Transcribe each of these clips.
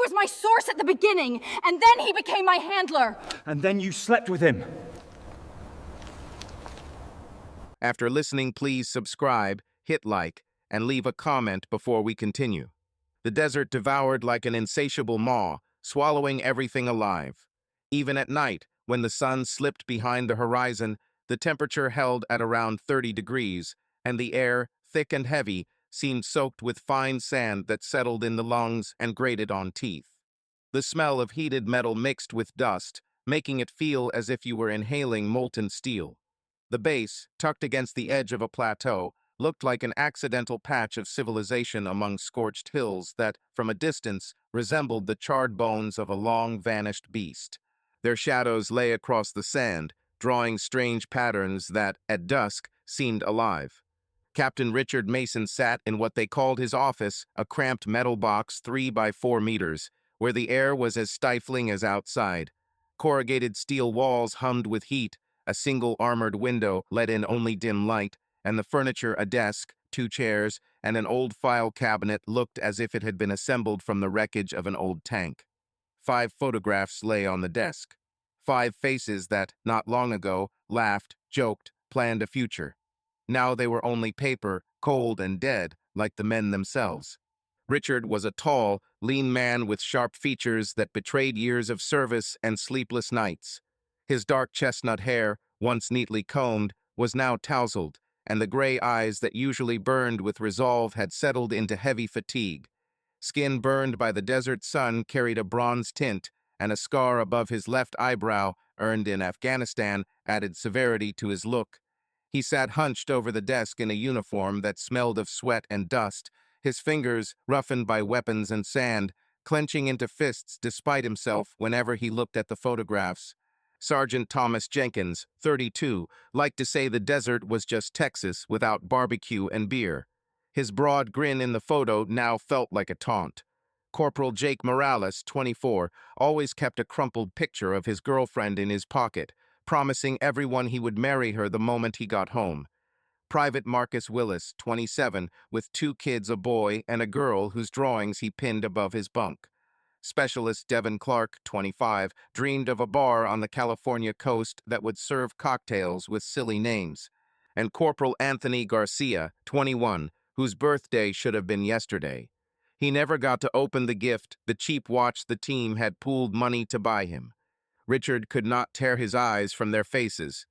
was my source at the beginning, and then he became my handler. And then you slept with him. After listening, please subscribe, hit like, and leave a comment before we continue. The desert devoured like an insatiable maw, swallowing everything alive. Even at night, when the sun slipped behind the horizon, the temperature held at around 30 degrees, and the air, thick and heavy, seemed soaked with fine sand that settled in the lungs and grated on teeth. The smell of heated metal mixed with dust, making it feel as if you were inhaling molten steel. The base, tucked against the edge of a plateau, looked like an accidental patch of civilization among scorched hills that, from a distance, resembled the charred bones of a long-vanished beast. Their shadows lay across the sand, drawing strange patterns that, at dusk, seemed alive. Captain Richard Mason sat in what they called his office, a cramped metal box 3 by 4 meters, where the air was as stifling as outside. Corrugated steel walls hummed with heat, a single armored window let in only dim light, and the furniture, a desk, 2 chairs, and an old file cabinet looked as if it had been assembled from the wreckage of an old tank. 5 photographs lay on the desk. 5 faces that, not long ago, laughed, joked, planned a future. Now they were only paper, cold and dead, like the men themselves. Richard was a tall, lean man with sharp features that betrayed years of service and sleepless nights. His dark chestnut hair, once neatly combed, was now tousled, and the gray eyes that usually burned with resolve had settled into heavy fatigue. Skin burned by the desert sun carried a bronze tint, and a scar above his left eyebrow, earned in Afghanistan, added severity to his look. He sat hunched over the desk in a uniform that smelled of sweat and dust, his fingers, roughened by weapons and sand, clenching into fists despite himself whenever he looked at the photographs. Sergeant Thomas Jenkins, 32, liked to say the desert was just Texas without barbecue and beer. His broad grin in the photo now felt like a taunt. Corporal Jake Morales, 24, always kept a crumpled picture of his girlfriend in his pocket, promising everyone he would marry her the moment he got home. Private Marcus Willis, 27, with 2 kids, a boy and a girl whose drawings he pinned above his bunk. Specialist Devin Clark, 25, dreamed of a bar on the California coast that would serve cocktails with silly names. And Corporal Anthony Garcia, 21, whose birthday should have been yesterday. He never got to open the gift, the cheap watch the team had pooled money to buy him. Richard could not tear his eyes from their faces.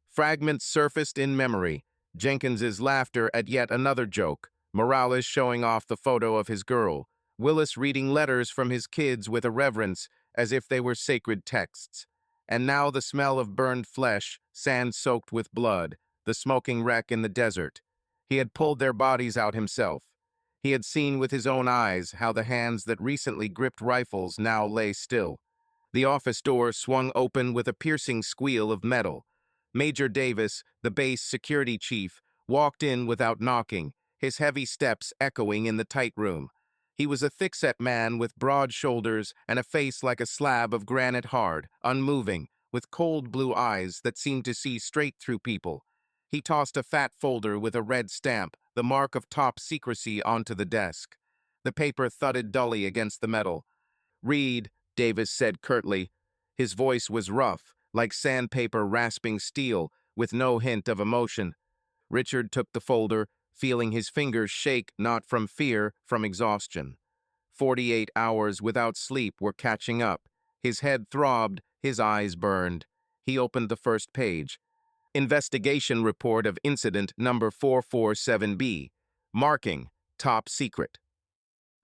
Fragments surfaced in memory. Jenkins's laughter at yet another joke, Morales showing off the photo of his girl, Willis reading letters from his kids with a reverence as if they were sacred texts. And now the smell of burned flesh, sand soaked with blood, the smoking wreck in the desert. He had pulled their bodies out himself. He had seen with his own eyes how the hands that recently gripped rifles now lay still. The office door swung open with a piercing squeal of metal. Major Davis, the base security chief, walked in without knocking, his heavy steps echoing in the tight room. He was a thick-set man with broad shoulders and a face like a slab of granite hard, unmoving, with cold blue eyes that seemed to see straight through people. He tossed a fat folder with a red stamp, the mark of top secrecy, onto the desk. The paper thudded dully against the metal. "Read," Davis said curtly. His voice was rough, like sandpaper rasping steel, with no hint of emotion. Richard took the folder, feeling his fingers shake not from fear, from exhaustion. 48 hours without sleep were catching up. His head throbbed, his eyes burned. He opened the first page. Investigation report of incident number 447B. Marking, top secret.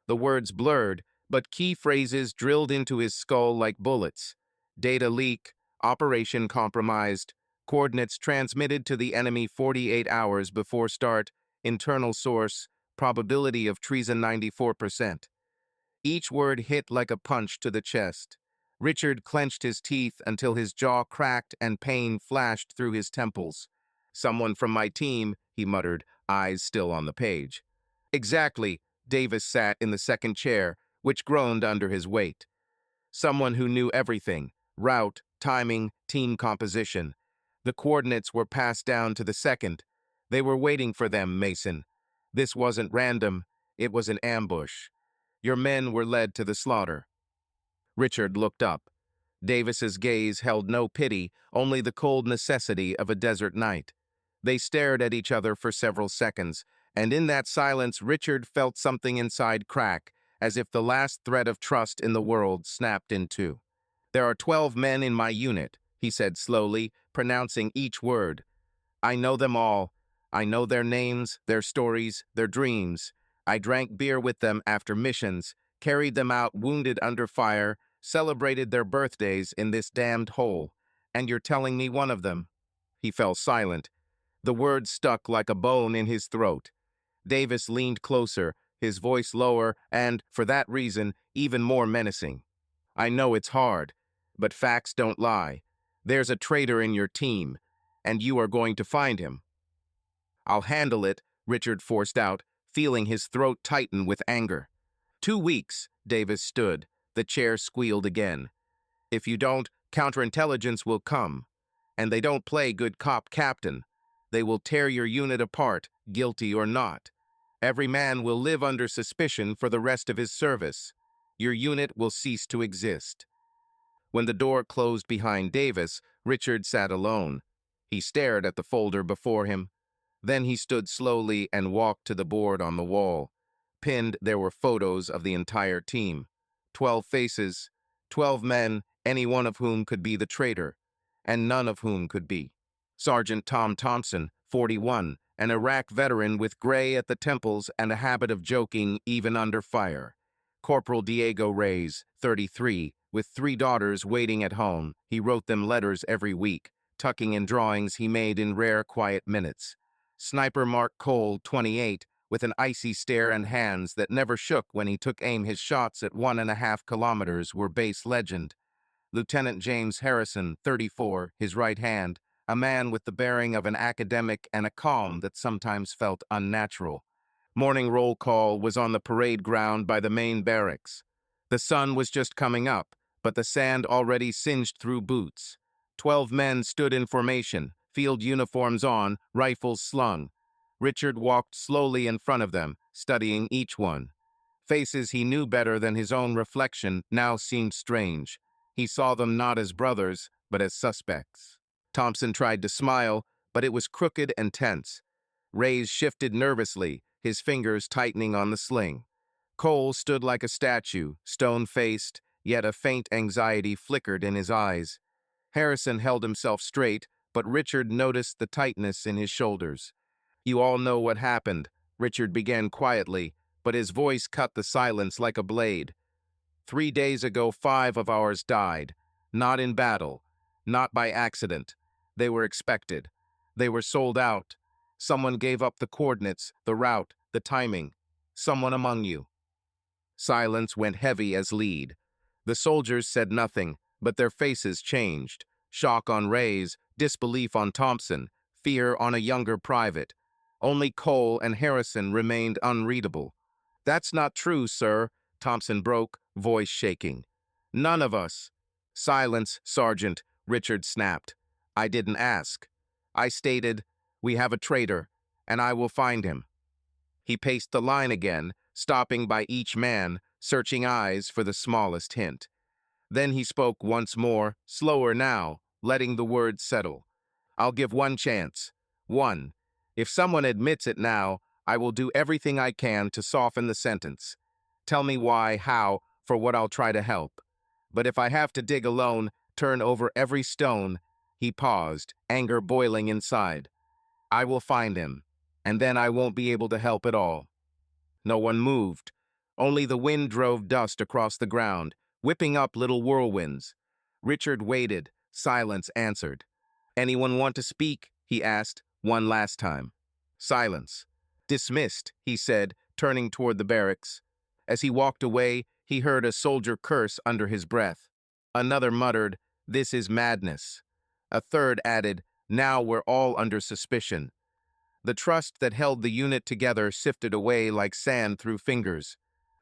The words blurred, but key phrases drilled into his skull like bullets. Data leak, operation compromised, coordinates transmitted to the enemy 48 hours before start, internal source, probability of treason 94%. Each word hit like a punch to the chest. Richard clenched his teeth until his jaw cracked and pain flashed through his temples. "Someone from my team," he muttered, eyes still on the page. "Exactly." Davis sat in the second chair, which groaned under his weight. "Someone who knew everything, route, timing, team composition. The coordinates were passed down to the second. They were waiting for them, Mason. This wasn't random, it was an ambush. Your men were led to the slaughter." Richard looked up. Davis's gaze held no pity, only the cold necessity of a desert night. They stared at each other for several seconds, and in that silence Richard felt something inside crack, as if the last thread of trust in the world snapped in two. "There are 12 men in my unit," he said slowly, pronouncing each word. "I know them all. I know their names, their stories, their dreams. I drank beer with them after missions, carried them out wounded under fire, celebrated their birthdays in this damned hole. And you're telling me one of them?" He fell silent. The words stuck like a bone in his throat. Davis leaned closer, his voice lower and, for that reason, even more menacing. "I know it's hard, but facts don't lie. There's a traitor in your team, and you are going to find him." "I'll handle it," Richard forced out, feeling his throat tighten with anger. 2 weeks, Davis stood. The chair squealed again. "If you don't, counterintelligence will come. And they don't play good cop captain. They will tear your unit apart, guilty or not. Every man will live under suspicion for the rest of his service. Your unit will cease to exist." When the door closed behind Davis, Richard sat alone. He stared at the folder before him. Then he stood slowly and walked to the board on the wall. Pinned, there were photos of the entire team. 12 faces, 12 men, any one of whom could be the traitor, and none of whom could be. Sergeant Tom Thompson, 41, an Iraq veteran with gray at the temples and a habit of joking even under fire. Corporal Diego Reyes, 33, with 3 daughters waiting at home. He wrote them letters every week, tucking in drawings he made in rare quiet minutes. Sniper Mark Cole, 28, with an icy stare and hands that never shook when he took aim. His shots at 1.5 kilometers were base legend. Lieutenant James Harrison, 34, his right hand, a man with the bearing of an academic and a calm that sometimes felt unnatural. Morning roll call was on the parade ground by the main barracks. The sun was just coming up, but the sand already singed through boots. 12 men stood in formation, field uniforms on, rifles slung. Richard walked slowly in front of them, studying each one. Faces he knew better than his own reflection now seemed strange. He saw them not as brothers, but as suspects. Thompson tried to smile, but it was crooked and tense. Reyes shifted nervously, his fingers tightening on the sling. Cole stood like a statue, stone-faced, yet a faint anxiety flickered in his eyes. Harrison held himself straight, but Richard noticed the tightness in his shoulders. "You all know what happened," Richard began quietly, but his voice cut the silence like a blade. 3 days ago, 5 of ours died. Not in battle, not by accident. They were expected. They were sold out. Someone gave up the coordinates, the route, the timing. Someone among you." Silence went heavy as lead. The soldiers said nothing, but their faces changed. Shock on Reyes, disbelief on Thompson, fear on a younger private. Only Cole and Harrison remained unreadable. "That's not true, sir," Thompson broke, voice shaking. "None of us." "Silence, Sergeant," Richard snapped. "I didn't ask. I stated, we have a traitor, and I will find him." He paced the line again, stopping by each man, searching eyes for the smallest hint. Then he spoke once more, slower now, letting the words settle. "I'll give one chance. One. If someone admits it now, I will do everything I can to soften the sentence. Tell me why, how, for what I'll try to help. But if I have to dig alone, turn over every stone," he paused, anger boiling inside, "I will find him, and then I won't be able to help at all." No one moved. Only the wind drove dust across the ground, whipping up little whirlwinds. Richard waited. Silence answered. "Anyone want to speak?" he asked, one last time. Silence. "Dismissed," he said, turning toward the barracks. As he walked away, he heard a soldier curse under his breath. Another muttered, "This is madness." A third added, "Now we're all under suspicion." The trust that held the unit together sifted away like sand through fingers.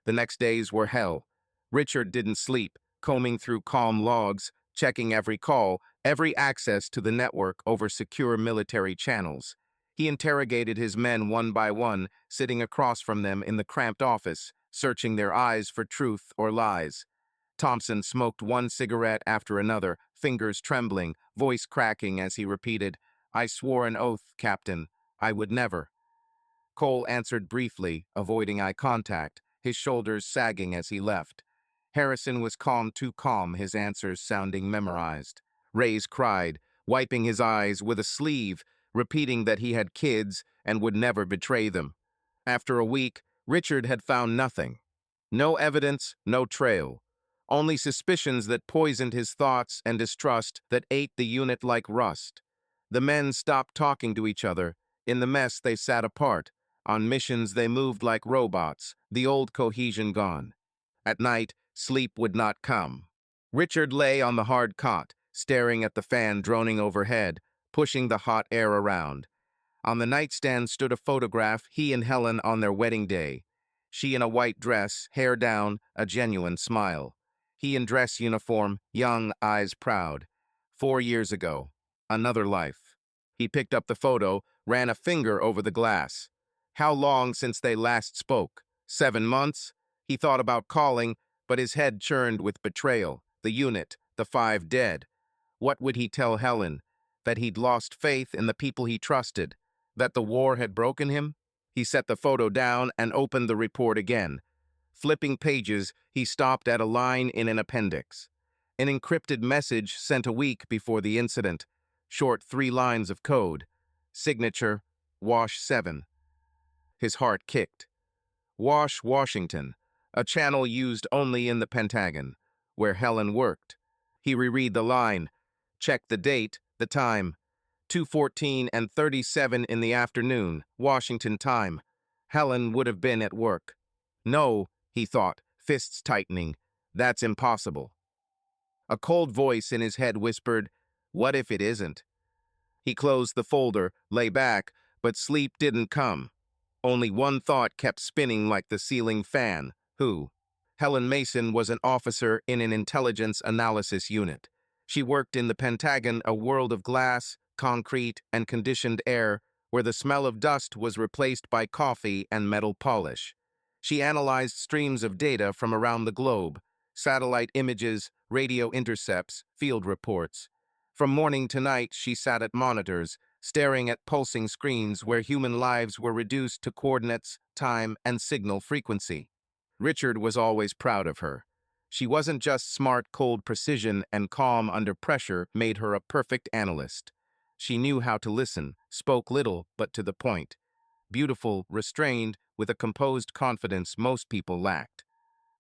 The next days were hell. Richard didn't sleep, combing through calm logs, checking every call, every access to the network over secure military channels. He interrogated his men one by one, sitting across from them in the cramped office, searching their eyes for truth or lies. Thompson smoked one cigarette after another, fingers trembling, voice cracking as he repeated, "I swore an oath, Captain. I would never." Cole answered briefly, avoiding eye contact, his shoulders sagging as he left. Harrison was calm, too calm, his answers sounding memorized. Reyes cried, wiping his eyes with a sleeve, repeating that he had kids and would never betray them. After a week, Richard had found nothing. No evidence, no trail. Only suspicions that poisoned his thoughts and distrust that ate the unit like rust. The men stopped talking to each other. In the mess, they sat apart. On missions, they moved like robots, the old cohesion gone. At night, sleep would not come. Richard lay on the hard cot, staring at the fan droning overhead, pushing the hot air around. On the nightstand stood a photograph, he and Helen on their wedding day. She in a white dress, hair down, a genuine smile. He in dress uniform, young, eyes proud. 4 years ago. Another life. He picked up the photo, ran a finger over the glass. How long since they last spoke? 7 months? He thought about calling, but his head churned with betrayal, the unit, the 5 dead. What would he tell Helen? That he'd lost faith in the people he trusted? That the war had broken him? He set the photo down and opened the report again. Flipping pages, he stopped at a line in an appendix. An encrypted message sent a week before the incident. Short 3 lines of code. Signature, Wash 7. His heart kicked. Wash, Washington, a channel used only in the Pentagon, where Helen worked. He reread the line, checked the date, the time. 2:14 and 37 in the afternoon, Washington time. Helen would have been at work. No, he thought, fists tightening. That's impossible. A cold voice in his head whispered, "What if it isn't?" He closed the folder, lay back, but sleep didn't come. Only one thought kept spinning like the ceiling fan. Who? Helen Mason was an officer in an intelligence analysis unit. She worked in the Pentagon, a world of glass, concrete, and conditioned air, where the smell of dust was replaced by coffee and metal polish. She analyzed streams of data from around the globe, satellite images, radio intercepts, field reports. From morning to night, she sat at monitors, staring at pulsing screens where human lives were reduced to coordinates, time, and signal frequency. Richard was always proud of her. She wasn't just smart, cold precision and calm under pressure made her a perfect analyst. She knew how to listen, spoke little but to the point. Beautiful, restrained, with a composed confidence most people lacked.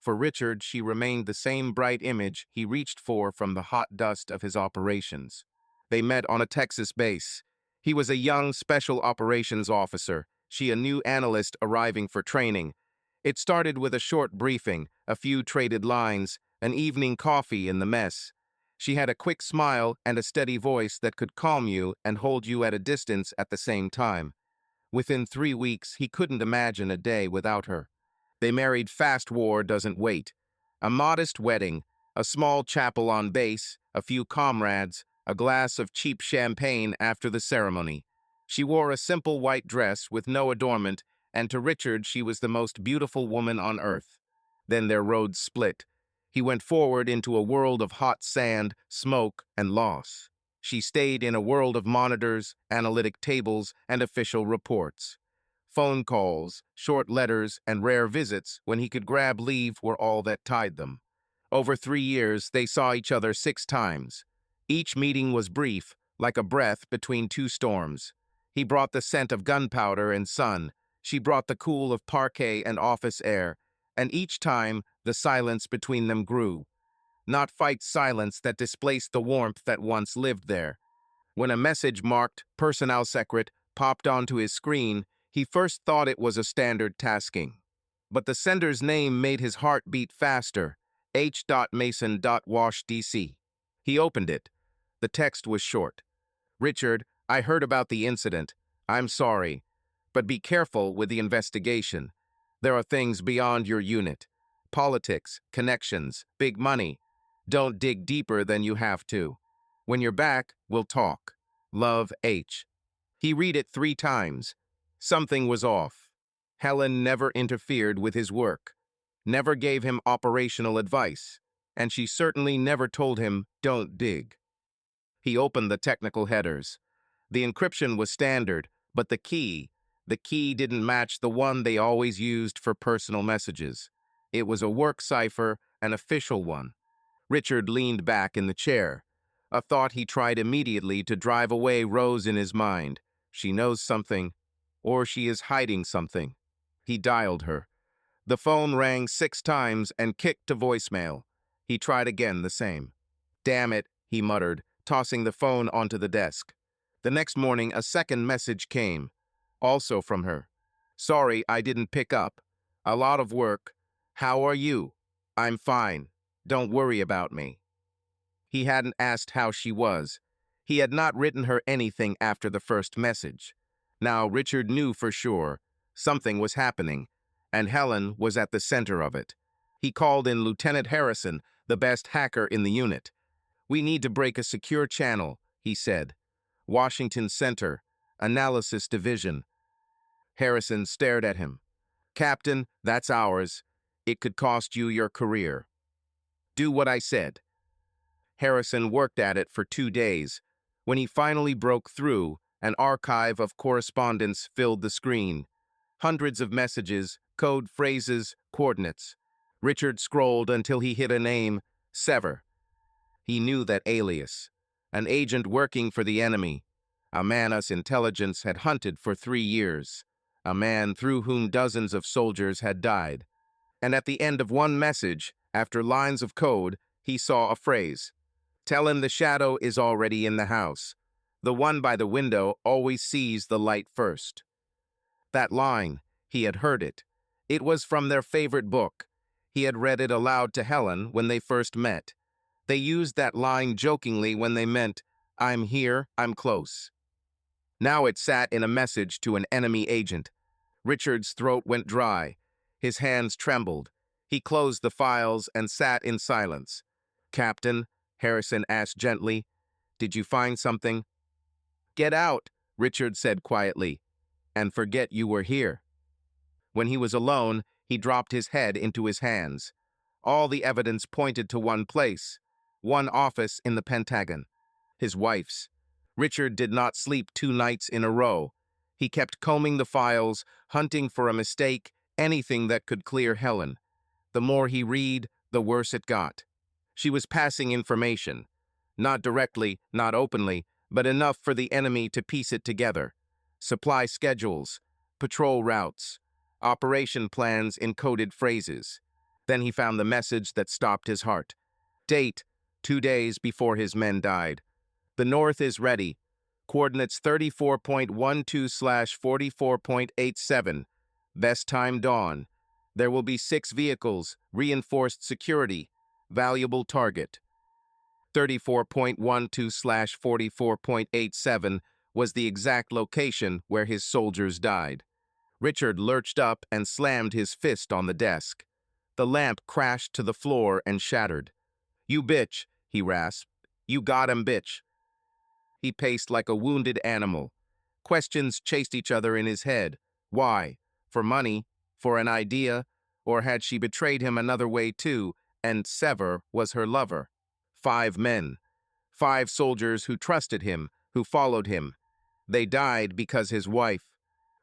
For Richard, she remained the same bright image he reached for from the hot dust of his operations. They met on a Texas base. He was a young special operations officer, she a new analyst arriving for training. It started with a short briefing, a few traded lines, an evening coffee in the mess. She had a quick smile and a steady voice that could calm you and hold you at a distance at the same time. Within 3 weeks, he couldn't imagine a day without her. They married fast, war doesn't wait. A modest wedding, a small chapel on base, a few comrades, a glass of cheap champagne after the ceremony. She wore a simple white dress with no adornment, and to Richard she was the most beautiful woman on earth. Then their roads split. He went forward into a world of hot sand, smoke, and loss. She stayed in a world of monitors, analytic tables, and official reports. Phone calls, short letters, and rare visits when he could grab leave were all that tied them. Over 3 years, they saw each other 6 times. Each meeting was brief, like a breath between 2 storms. He brought the scent of gunpowder and sun. She brought the cool of parquet and office air. And each time, the silence between them grew. Not fight silence that displaced the warmth that once lived there. When a message marked Personnel Secret popped onto his screen, he first thought it was a standard tasking. But the sender's name made his heart beat faster, H.Mason.Wash, D.C. He opened it. The text was short. "Richard, I heard about the incident. I'm sorry. But be careful with the investigation. There are things beyond your unit. Politics, connections, big money. Don't dig deeper than you have to. When you're back, we'll talk. Love, H." He read it 3 times. Something was off. Helen never interfered with his work, never gave him operational advice, and she certainly never told him, "Don't dig." He opened the technical headers. The encryption was standard, but the key didn't match the one they always used for personal messages. It was a work cipher, an official one. Richard leaned back in the chair. A thought he tried immediately to drive away rose in his mind. She knows something, or she is hiding something. He dialed her. The phone rang 6 times and kicked to voicemail. He tried again, the same. "Damn it," he muttered, tossing the phone onto the desk. The next morning, a second message came, also from her. "Sorry, I didn't pick up. A lot of work. How are you?" "I'm fine. Don't worry about me." He hadn't asked how she was. He had not written her anything after the first message. Now Richard knew for sure something was happening, and Helen was at the center of it. He called in Lieutenant Harrison, the best hacker in the unit. "We need to break a secure channel," he said. "Washington Center, Analysis Division." Harrison stared at him. "Captain, that's ours. It could cost you your career." "Do what I said." Harrison worked at it for 2 days. When he finally broke through, an archive of correspondence filled the screen. Hundreds of messages, code phrases, coordinates. Richard scrolled until he hit a name, Sever. He knew that alias. An agent working for the enemy. A man us intelligence had hunted for 3 years. A man through whom dozens of soldiers had died. And at the end of one message, after lines of code, he saw a phrase. "Tell him the shadow is already in the house. The one by the window always sees the light first." That line, he had heard it. It was from their favorite book. He had read it aloud to Helen when they first met. They used that line jokingly when they meant, "I'm here, I'm close." Now it sat in a message to an enemy agent. Richard's throat went dry. His hands trembled. He closed the files and sat in silence. "Captain," Harrison asked gently, "did you find something?" "Get out," Richard said quietly, "and forget you were here." When he was alone, he dropped his head into his hands. All the evidence pointed to one place, one office in the Pentagon, his wife's. Richard did not sleep 2 nights in a row. He kept combing the files, hunting for a mistake, anything that could clear Helen. The more he read, the worse it got. She was passing information. Not directly, not openly, but enough for the enemy to piece it together. Supply schedules, patrol routes, operation plans in coded phrases. Then he found the message that stopped his heart. Date, 2 days before his men died. The North is ready. Coordinates 34.12/44.87. Best time dawn. There will be 6 vehicles, reinforced security, valuable target. 34.12/44.87 was the exact location where his soldiers died. Richard lurched up and slammed his fist on the desk. The lamp crashed to the floor and shattered. "You bitch," he rasped. "You got him, bitch." He paced like a wounded animal. Questions chased each other in his head. Why? For money? For an idea? Or had she betrayed him another way too, and Sever was her lover? 5 men. 5 soldiers who trusted him, who followed him. They died because his wife.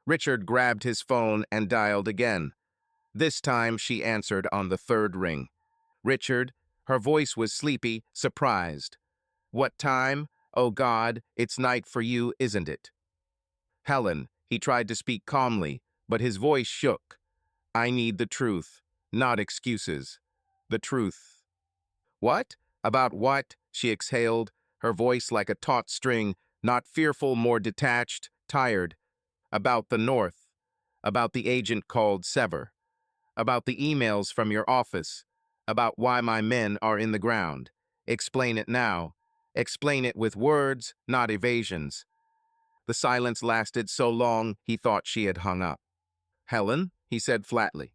Richard grabbed his phone and dialed again. This time she answered on the 3rd ring. "Richard," her voice was sleepy, surprised. "What time? Oh God, it's night for you, isn't it?" "Helen," he tried to speak calmly, but his voice shook. "I need the truth, not excuses. The truth." "What? About what?" she exhaled, her voice like a taut string, not fearful, more detached, tired. "About the North. About the agent called Sever. About the emails from your office. About why my men are in the ground. Explain it now. Explain it with words, not evasions." The silence lasted so long he thought she had hung up. "Helen," he said flatly.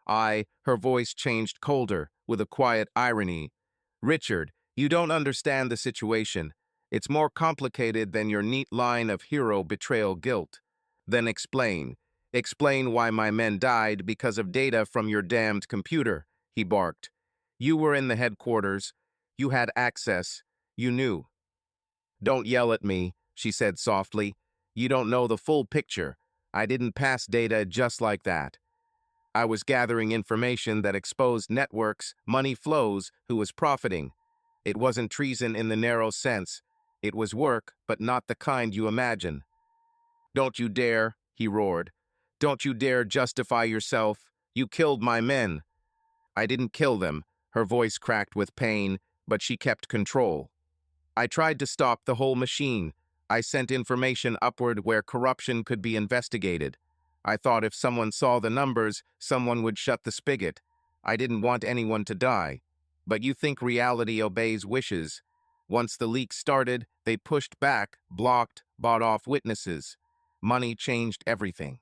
Her voice changed colder, with a quiet irony. "Richard, you don't understand the situation. It's more complicated than your neat line of hero betrayal guilt. Then explain. Explain why my men died because of data from your damned computer," he barked. You were in the headquarters. You had access. You knew. Don't yell at me, she said softly. You don't know the full picture. I didn't pass data just like that. I was gathering information that exposed networks, money flows, who was profiting. It wasn't treason in the narrow sense. It was work, but not the kind you imagine. Don't you dare, he roared. Don't you dare justify yourself. You killed my men. I didn't kill them. Her voice cracked with pain, but she kept control. I tried to stop the whole machine. I sent information upward where corruption could be investigated. I thought if someone saw the numbers, someone would shut the spigot. I didn't want anyone to die. But you think reality obeys wishes. Once the leak started, they pushed back, blocked, bought off witnesses. Money changed everything.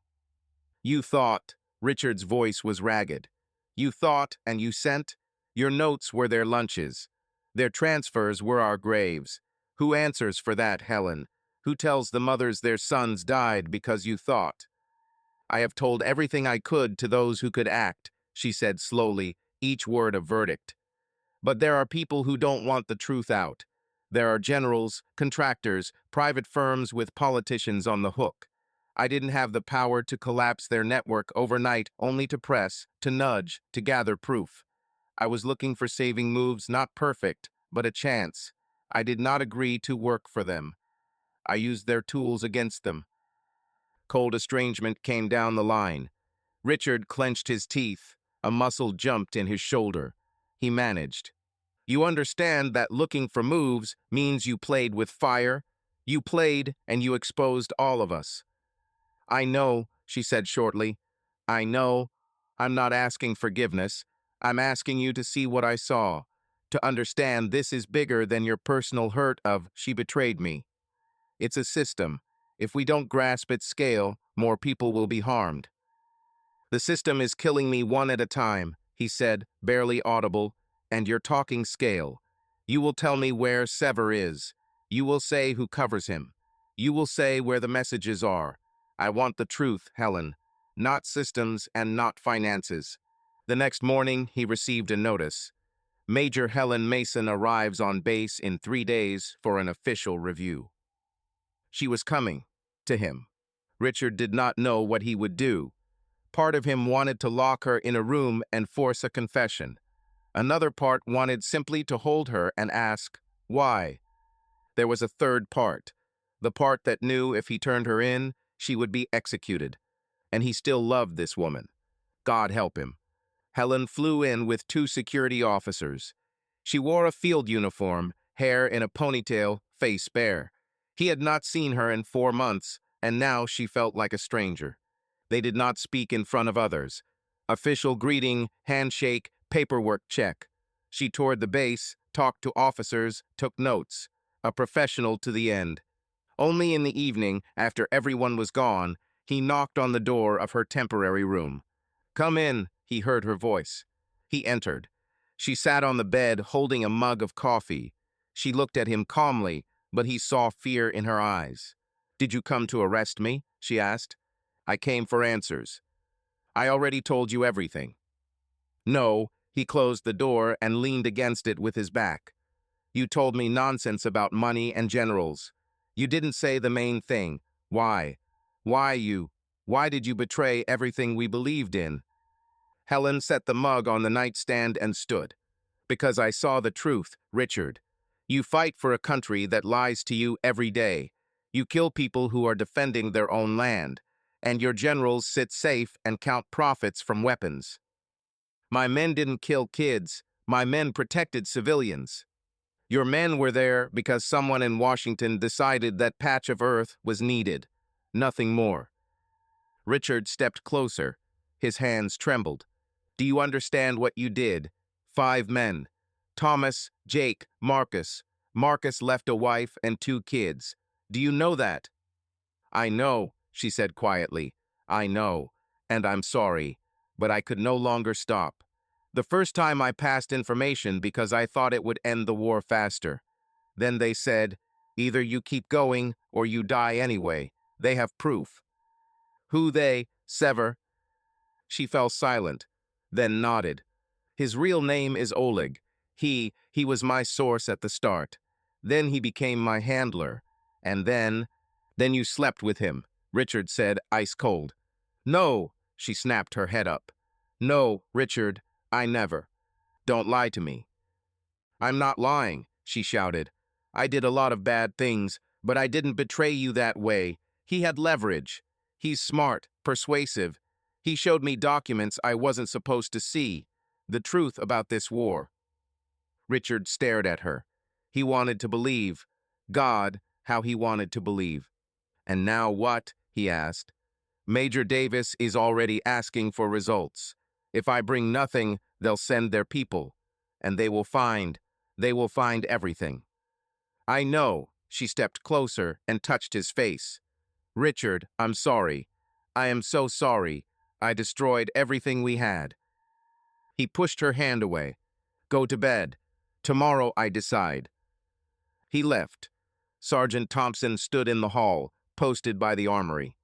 You thought, Richard's voice was ragged. You thought and you sent. Your notes were their lunches. Their transfers were our graves. Who answers for that, Helen? Who tells the mothers their sons died because you thought? I have told everything I could to those who could act, she said slowly, each word a verdict. But there are people who don't want the truth out. There are generals, contractors, private firms with politicians on the hook. I didn't have the power to collapse their network overnight, only to press, to nudge, to gather proof. I was looking for saving moves, not perfect, but a chance. I did not agree to work for them. I used their tools against them. Cold estrangement came down the line. Richard clenched his teeth. A muscle jumped in his shoulder. He managed. You understand that looking for moves means you played with fire? You played and you exposed all of us. I know, she said shortly. I know. I'm not asking forgiveness. I'm asking you to see what I saw, to understand this is bigger than your personal hurt of she betrayed me. It's a system. If we don't grasp its scale, more people will be harmed. The system is killing me one at a time, he said, barely audible, and you're talking scale. You will tell me where Sever is. You will say who covers him. You will say where the messages are. I want the truth, Helen, not systems and not finances. The next morning, he received a notice. Major Helen Mason arrives on base in 3 days for an official review. She was coming to him. Richard did not know what he would do. Part of him wanted to lock her in a room and force a confession. Another part wanted simply to hold her and ask, why? There was a third part, the part that knew if he turned her in, she would be executed. And he still loved this woman. God help him. Helen flew in with 2 security officers. She wore a field uniform, hair in a ponytail, face bare. He had not seen her in 4 months, and now she felt like a stranger. They did not speak in front of others. Official greeting, handshake, paperwork check. She toured the base, talked to officers, took notes. A professional to the end. Only in the evening, after everyone was gone, he knocked on the door of her temporary room. Come in, he heard her voice. He entered. She sat on the bed holding a mug of coffee. She looked at him calmly, but he saw fear in her eyes. Did you come to arrest me? She asked. I came for answers. I already told you everything. No, he closed the door and leaned against it with his back. You told me nonsense about money and generals. You didn't say the main thing. Why? Why did you betray everything we believed in? Helen set the mug on the nightstand and stood. Because I saw the truth, Richard. You fight for a country that lies to you every day. You kill people who are defending their own land. And your generals sit safe and count profits from weapons. My men didn't kill kids. My men protected civilians. Your men were there because someone in Washington decided that patch of earth was needed. Nothing more. Richard stepped closer. His hands trembled. Do you understand what you did? 5 men. Thomas, Jake, Marcus. Marcus left a wife and 2 kids. Do you know that? I know, she said quietly. I know, and I'm sorry, but I could no longer stop. The first time I passed information because I thought it would end the war faster. Then they said, either you keep going or you die anyway. They have proof. Who they? Sever. She fell silent, then nodded. His real name is Oleg. He was my source at the start. Then he became my handler. And then you slept with him, Richard said, ice cold. No, she snapped her head up. No, Richard, I never. Don't lie to me. I'm not lying, she shouted. I did a lot of bad things, but I didn't betray you that way. He had leverage. He's smart, persuasive. He showed me documents I wasn't supposed to see. The truth about this war. Richard stared at her. He wanted to believe. God, how he wanted to believe. And now what? He asked. Major Davis is already asking for results. If I bring nothing, they'll send their people. And they will find everything. I know. She stepped closer and touched his face. Richard, I'm sorry. I am so sorry. I destroyed everything we had. He pushed her hand away. Go to bed. Tomorrow I decide. He left. Sergeant Thompson stood in the hall, posted by the armory.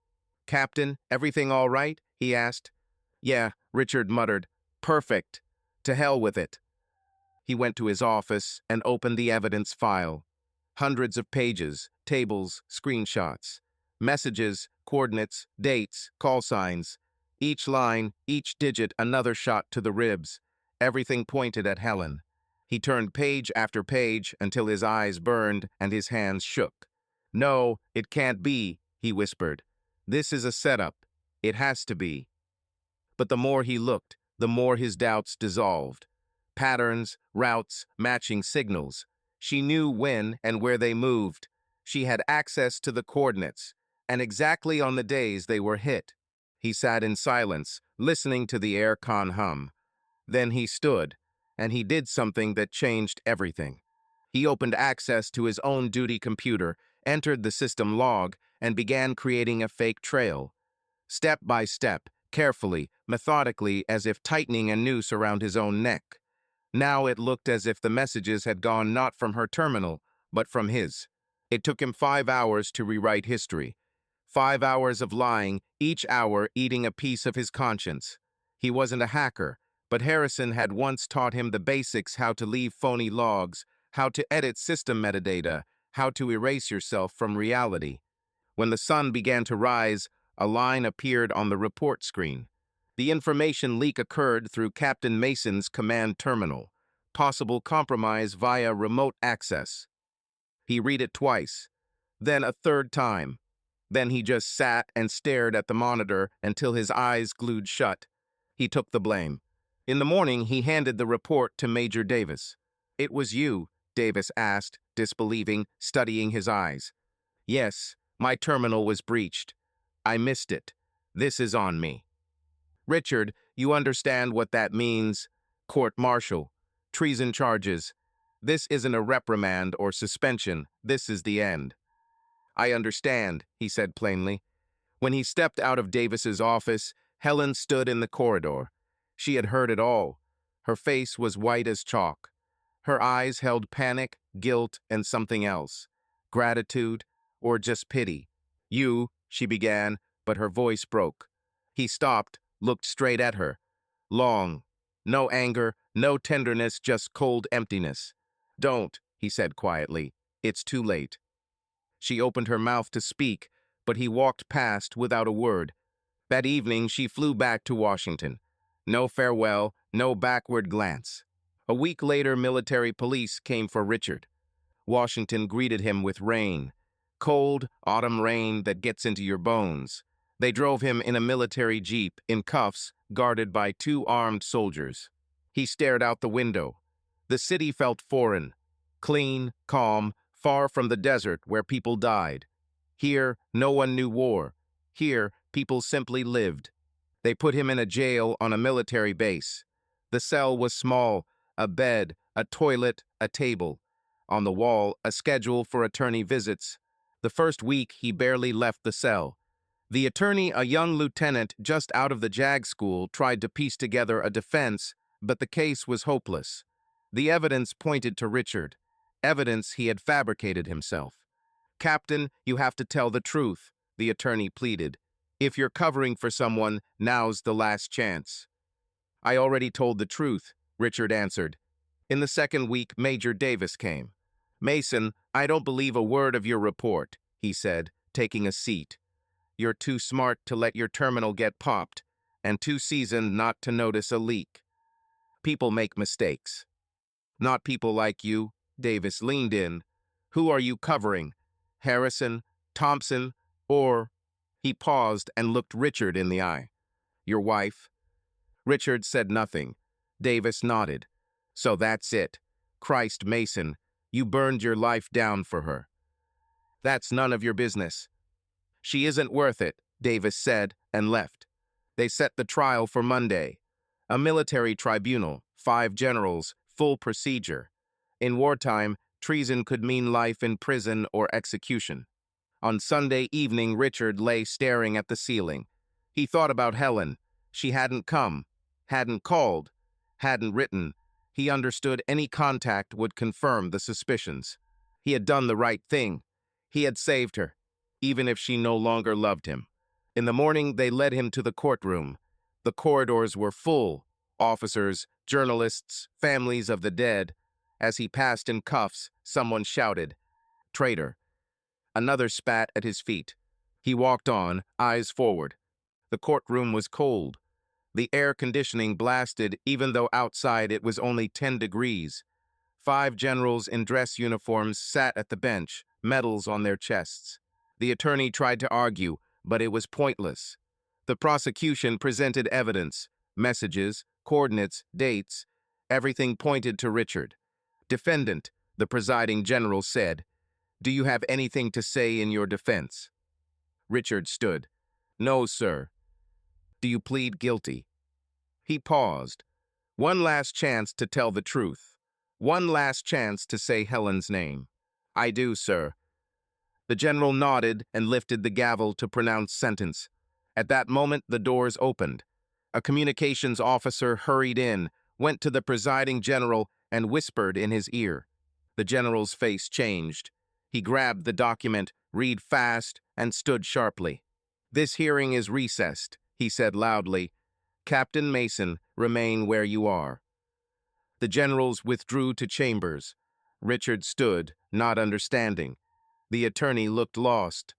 Captain, everything all right? He asked. Yeah, Richard muttered. Perfect. To hell with it. He went to his office and opened the evidence file. Hundreds of pages, tables, screenshots, messages, coordinates, dates, call signs. Each line, each digit another shot to the ribs. Everything pointed at Helen. He turned page after page until his eyes burned and his hands shook. No, it can't be, he whispered. This is a setup. It has to be. But the more he looked, the more his doubts dissolved. Patterns, routes, matching signals. She knew when and where they moved. She had access to the coordinates, and exactly on the days they were hit. He sat in silence, listening to the air-con hum. Then he stood, and he did something that changed everything. He opened access to his own duty computer, entered the system log, and began creating a fake trail. Step by step, carefully, methodically, as if tightening a noose around his own neck. Now it looked as if the messages had gone not from her terminal, but from his. It took him 5 hours to rewrite history. 5 hours of lying, each hour eating a piece of his conscience. He wasn't a hacker, but Harrison had once taught him the basics: how to leave phony logs, how to edit system metadata, how to erase yourself from reality. When the sun began to rise, a line appeared on the report screen. The information leak occurred through Captain Mason's command terminal. Possible compromise via remote access. He read it twice, then a third time. Then he just sat and stared at the monitor until his eyes glued shut. He took the blame. In the morning, he handed the report to Major Davis. It was you, Davis asked, disbelieving, studying his eyes. Yes, my terminal was breached. I missed it. This is on me. Richard, you understand what that means? Court-martial. Treason charges. This isn't a reprimand or suspension. This is the end. I understand, he said plainly. When he stepped out of Davis's office, Helen stood in the corridor. She had heard it all. Her face was white as chalk. Her eyes held panic, guilt, and something else. Gratitude, or just pity. You, she began, but her voice broke. He stopped, looked straight at her. Long. No anger, no tenderness, just cold emptiness. Don't, he said quietly. It's too late. She opened her mouth to speak, but he walked past without a word. That evening, she flew back to Washington. No farewell, no backward glance. A week later, military police came for Richard. Washington greeted him with rain. Cold, autumn rain that gets into your bones. They drove him in a military jeep, in cuffs, guarded by 2 armed soldiers. He stared out the window. The city felt foreign. Clean, calm, far from the desert where people died. Here, no one knew war. Here, people simply lived. They put him in a jail on a military base. The cell was small, a bed, a toilet, a table. On the wall, a schedule for attorney visits. The first week, he barely left the cell. The attorney, a young lieutenant just out of the JAG school, tried to piece together a defense, but the case was hopeless. The evidence pointed to Richard. Evidence he had fabricated himself. Captain, you have to tell the truth, the attorney pleaded. If you're covering for someone, now's the last chance. I already told the truth, Richard answered. In the second week, Major Davis came. Mason, I don't believe a word of your report, he said, taking a seat. You're too smart to let your terminal get popped, and too seasoned not to notice a leak. People make mistakes. Not people like you, Davis leaned in. Who are you covering? Harrison, Thompson, or... He paused and looked Richard in the eye. Your wife? Richard said nothing. Davis nodded. So that's it. Christ, Mason, you burned your life down for her. That's none of your business. She isn't worth it, Davis said, and left. They set the trial for Monday. A military tribunal, 5 generals, full procedure. In wartime, treason could mean life in prison or execution. On Sunday evening, Richard lay staring at the ceiling. He thought about Helen. She hadn't come, hadn't called, hadn't written. He understood any contact would confirm the suspicions. He had done the right thing. He had saved her, even if she no longer loved him. In the morning, they led him to the courtroom. The corridors were full. Officers, journalists, families of the dead. As he passed in cuffs, someone shouted, "Traitor." Another spat at his feet. He walked on, eyes forward. The courtroom was cold. The air conditioning blasted even though outside it was only 10 degrees. 5 generals in dress uniforms sat at the bench, medals on their chests. The attorney tried to argue, but it was pointless. The prosecution presented evidence, messages, coordinates, dates. Everything pointed to Richard. Defendant, the presiding general said, "Do you have anything to say in your defense?" Richard stood. "No, sir." "Do you plead guilty?" He paused. One last chance to tell the truth. One last chance to say Helen's name. "I do, sir." The general nodded and lifted the gavel to pronounce sentence. At that moment, the doors opened. A communications officer hurried in, went to the presiding general, and whispered in his ear. The general's face changed. He grabbed the document, read fast, and stood sharply. "This hearing is recessed," he said loudly. "Captain Mason, remain where you are." The generals withdrew to chambers. Richard stood, not understanding. The attorney looked lost.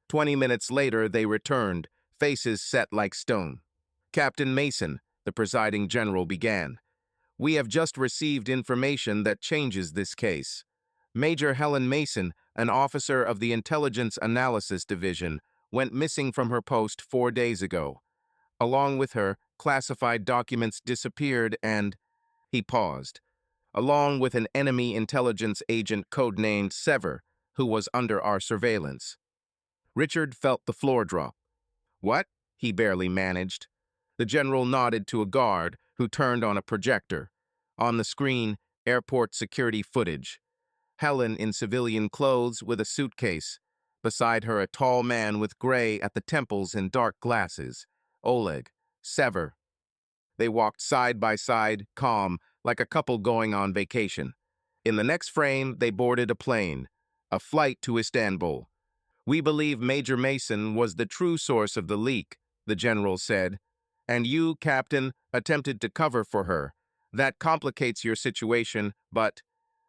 20 minutes later, they returned, faces set like stone. "Captain Mason," the presiding general began, "we have just received information that changes this case. Major Helen Mason, an officer of the Intelligence Analysis Division, went missing from her post 4 days ago. Along with her, classified documents disappeared and..." He paused. "Along with an enemy intelligence agent codenamed Sever, who was under our surveillance." Richard felt the floor drop. "What?" he barely managed. The general nodded to a guard who turned on a projector. On the screen, airport security footage. Helen in civilian clothes with a suitcase. Beside her, a tall man with gray at the temples and dark glasses. Oleg. Sever. They walked side by side, calm, like a couple going on vacation. In the next frame, they boarded a plane. A flight to Istanbul. "We believe Major Mason was the true source of the leak," the general said. "And you, Captain, attempted to cover for her. That complicates your situation, but..."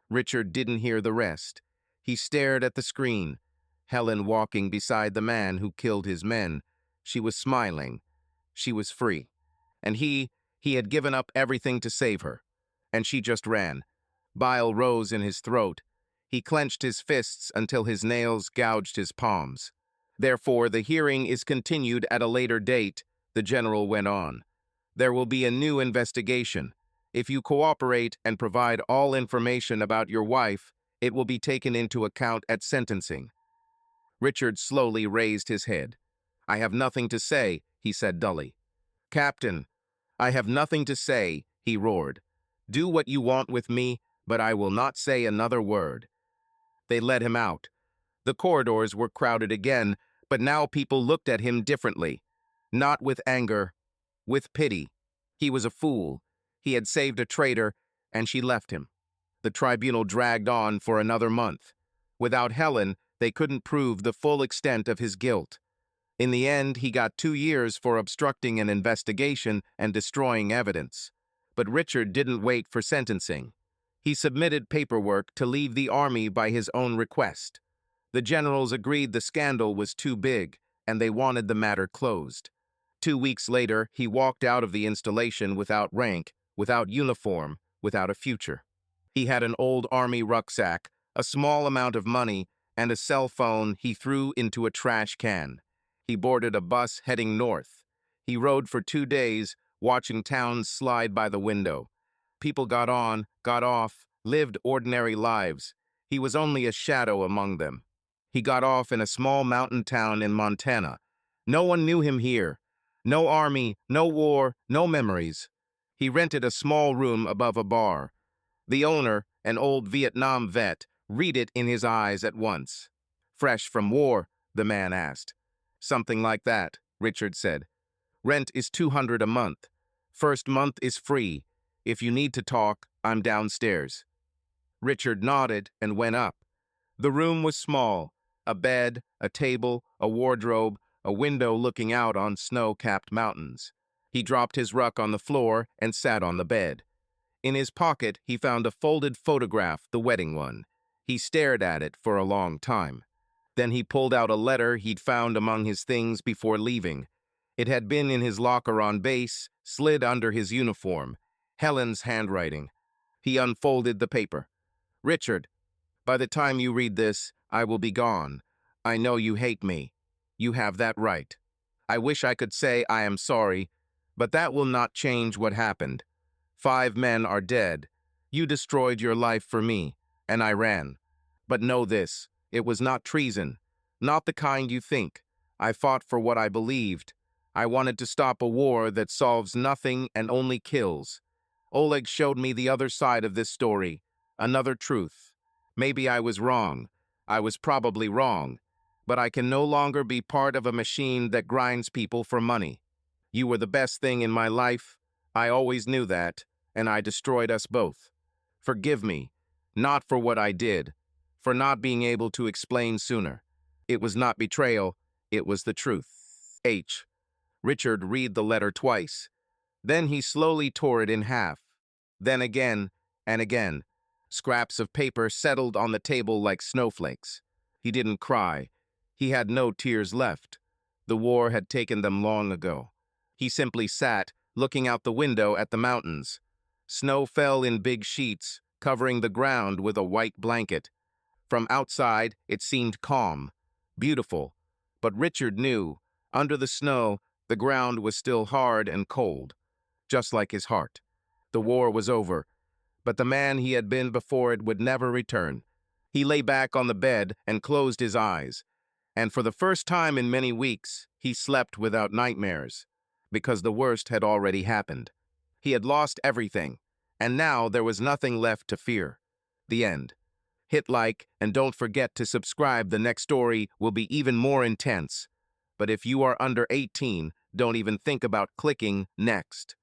Richard didn't hear the rest. He stared at the screen. Helen walking beside the man who killed his men. She was smiling. She was free. And he had given up everything to save her. And she just ran. Bile rose in his throat. He clenched his fists until his nails gouged his palms. "Therefore, the hearing is continued at a later date," the general went on. "There will be a new investigation. If you cooperate and provide all information about your wife, it will be taken into account at sentencing." Richard slowly raised his head. "I have nothing to say," he said dully. "Captain, I have nothing to say," he roared. "Do what you want with me, but I will not say another word." They led him out. The corridors were crowded again, but now people looked at him differently. Not with anger, with pity. He was a fool. He had saved a traitor, and she left him. The tribunal dragged on for another month. Without Helen, they couldn't prove the full extent of his guilt. In the end, he got 2 years for obstructing an investigation and destroying evidence. But Richard didn't wait for sentencing. He submitted paperwork to leave the army by his own request. The generals agreed the scandal was too big, and they wanted the matter closed. 2 weeks later, he walked out of the installation without rank, without uniform, without a future. He had an old army rucksack, a small amount of money, and a cell phone he threw into a trash can. He boarded a bus heading north. He rode for 2 days, watching towns slide by the window. People got on, got off, lived ordinary lives. He was only a shadow among them. He got off in a small mountain town in Montana. No one knew him here. No army, no war, no memories. He rented a small room above a bar. The owner, an old Vietnam vet, read it in his eyes at once. "Fresh from war?" the man asked. "Something like that," Richard said. "Rent is $200 a month. First month is free. If you need to talk, I'm downstairs." Richard nodded and went up. The room was small. A bed, a table, a wardrobe, a window looking out on snow-capped mountains. He dropped his ruck on the floor and sat on the bed. In his pocket, he found a folded photograph, the wedding one. He stared at it for a long time. Then he pulled out a letter he'd found among his things before leaving. It had been in his locker on base, slid under his uniform. Helen's handwriting. He unfolded the paper. "Richard, by the time you read this, I will be gone. I know you hate me. You have that right. I wish I could say I am sorry, but that will not change what happened. 5 men are dead. You destroyed your life for me, and I ran. But know this, it was not treason, not the kind you think. I fought for what I believed. I wanted to stop a war that solves nothing and only kills. Oleg showed me the other side of this story, another truth. Maybe I was wrong. I was probably wrong. But I can no longer be part of a machine that grinds people for money. You were the best thing in my life. I always knew that, and I destroyed us both. Forgive me, not for what I did, for not being able to explain sooner. It was not betrayal, it was the truth. H. Richard read the letter twice. Then he slowly tore it in half. Then again and again. Scraps of paper settled on the table like snowflakes. He didn't cry. He had no tears left. The war had taken them long ago. He simply sat, looking out the window at the mountains. Snow fell in big sheets, covering the ground with a white blanket. From outside, it seemed calm, beautiful. But Richard knew, under the snow, the ground was still hard and cold, just like his heart. The war was over, but the man he had been before it would never return. He lay back on the bed and closed his eyes. And for the first time in many weeks, he slept without nightmares, because the worst had already happened. He had lost everything, and now there was nothing left to fear. The end. Hit like, and don't forget to subscribe. The next story will be even more intense. But if you are under 18, don't even think about clicking next.